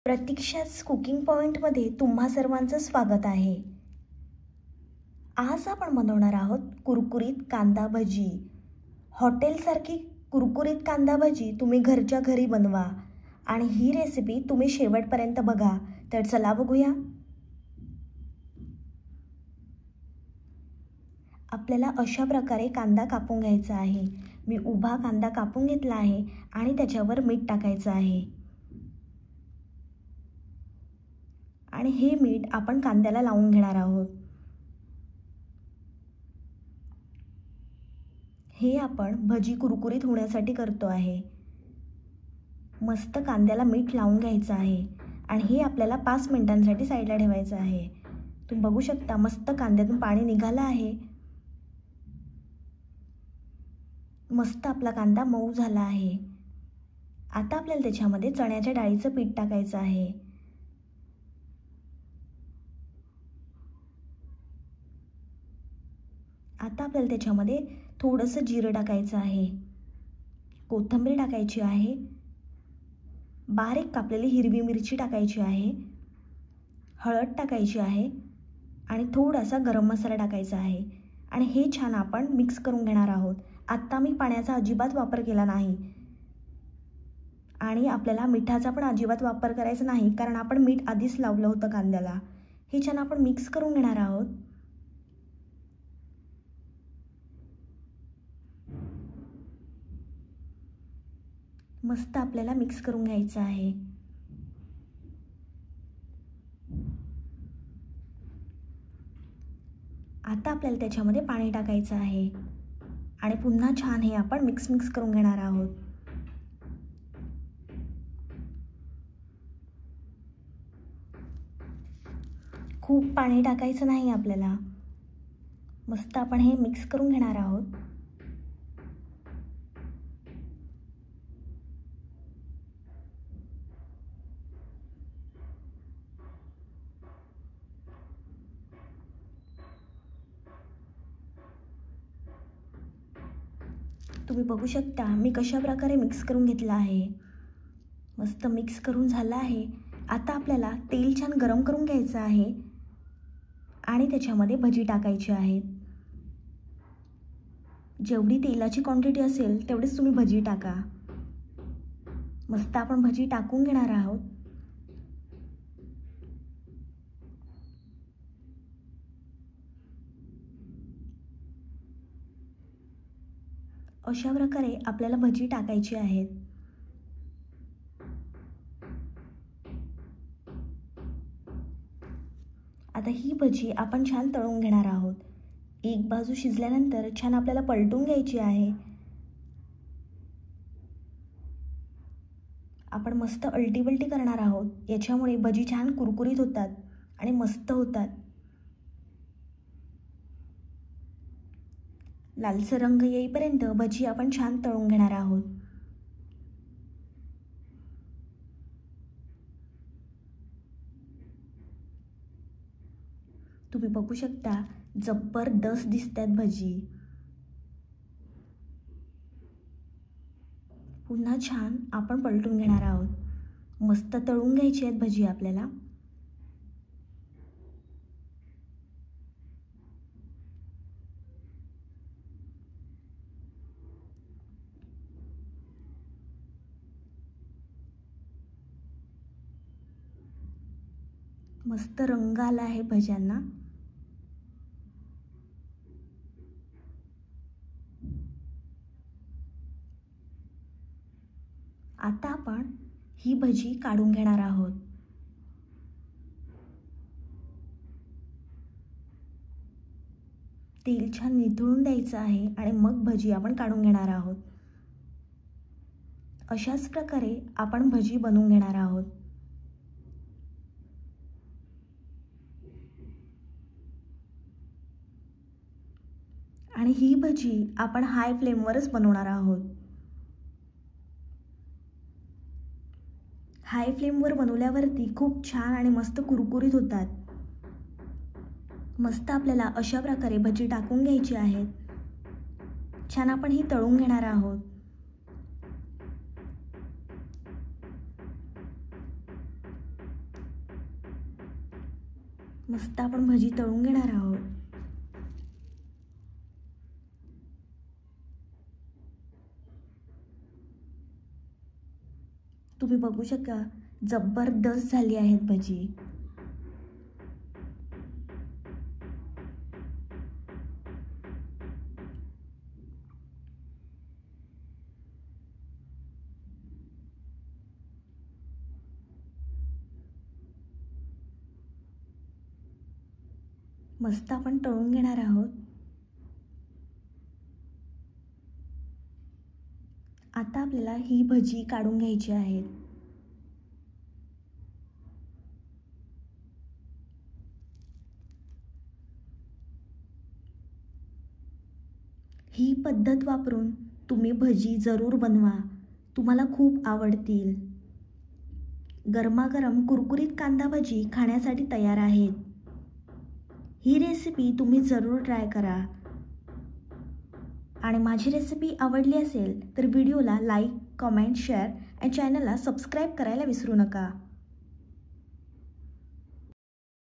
प्रतीक्षाच cooking पॉइंटमध्ये तुम्हा सर्वांचं स्वागत आहे. आज आपण बनवणार आहोत कुरकुरीत कांदा भजी. हॉटेलसारखी कुरकुरीत कांदा भजी तुम्ही घरच्या घरी बनवा आणि ही रेसिपी तुम्ही शेवटपर्यंत बघा. तर चला बघूया. आपल्याला अशा प्रकारे कांदा कापून घ्यायचा आहे. मी उभा कांदा कापून घेतला आहे आणि त्याच्यावर मीठ टाकायचं आहे. आणि हे मीठ आपण कांद्याला लावून घेणार आहोत. हे आपण भजी कुरकुरीत होण्यासाठी करतो आहे. मस्त कांद्याला मीठ लावून घ्यायचं आहे आणि हे आपल्याला 5 मिनिटांसाठी साईडला ठेवायचं आहे. तुम्ही बघू शकता मस्त कांद्यातून पाणी निघालं आहे. मस्त आपला कांदा मऊ झाला आहे. आता आपल्याला त्याच्यामध्ये चण्याच्या डाळीचं पीठ टाकायचं आहे. आता आपल्याला त्याच्यामध्ये थोडंसं जिरं टाकायचं आहे. कोथिंबीर टाकायची आहे. बारीक कापलेली हिरवी मिरची टाकायची आहे. हळद टाकायची आहे आणि थोडासा गरम मसाला टाकायचा आहे. आणि हे छान आपण मिक्स करून घेणार आहोत. आत्ता मी पाण्याचा अजिबात वापर केला नाही आणि आपल्याला मिठाचा पण अजिबात वापर करायचा नाही, कारण आपण मीठ आधीच लावलं होतं कांद्याला. हे छान आपण मिक्स करून घेणार आहोत. मस्त आपल्याला मिक्स करून घ्यायचं आहे. आता आपल्याला त्याच्यामध्ये पाणी टाकायचं आहे आणि पुन्हा छान हे आपण मिक्स करून घेणार आहोत. खूप पाणी टाकायचं नाही आपल्याला. मस्त आपण हे मिक्स करून घेणार आहोत. तुम्ही बघू शकता मी कशा प्रकारे मिक्स करून घेतला आहे. मस्त मिक्स करून झालं आहे. आता आपल्याला तेल छान गरम करून घ्यायचं आहे आणि त्याच्यामध्ये भजी टाकायची आहेत. जेवढी तेलाची क्वांटिटी असेल तेवढीच तुम्ही भजी टाका. मस्त आपण भजी टाकून घेणार आहोत. अशा प्रकारे आपल्याला भजी टाकायची आहेत. आता ही भजी आपण छान तळून घेणार आहोत. एक बाजू शिजल्यानंतर छान आपल्याला पलटून घ्यायची आहे. आपण मस्त अलटी-पलटी करणार आहोत. याच्यामुळे भजी छान कुरकुरीत होतात आणि मस्त होतात. लालसर रंग येईपर्यंत भजी आपण छान तळून घेणार आहोत. तुम्ही बघू शकता जबरदस्त दिसतात भजी. पुन्हा छान आपण पलटून घेणार आहोत. मस्त तळून घ्यायची आहेत भजी आपल्याला. मस्त रंग आला आहे भज्यांना. आता आपण ही भजी काढून घेणार आहोत. तेल छान निथळून द्यायचं आहे आणि मग भजी आपण काढून घेणार आहोत. अशाच प्रकारे आपण भजी बनवून घेणार आहोत. आणि ही भजी आपण हाय फ्लेमवरच बनवणार आहोत. हाय फ्लेमवर बनवल्यावरती खूप छान आणि मस्त कुरकुरीत होतात. मस्त आपल्याला अशा प्रकारे भजी टाकून घ्यायची आहेत. छान आपण ही तळून घेणार आहोत. मस्त आपण भजी तळून घेणार आहोत. तुम्ही बघू शकता जबरदस्त झाली आहेत भजी. मस्त आपण तळून घेणार आहोत. आता आपल्याला ही भजी काढून घ्यायची आहे. ही पद्धत वापरून तुम्ही भजी जरूर बनवा, तुम्हाला खूप आवडतील. गरमागरम कुरकुरीत कांदा भजी खाण्यासाठी तयार आहेत. ही रेसिपी तुम्ही जरूर ट्राय करा. आणि माझी रेसिपी आवडली असेल तर व्हिडिओला लाईक, कमेंट, शेअर आणि चॅनलला सबस्क्राईब करायला विसरू नका.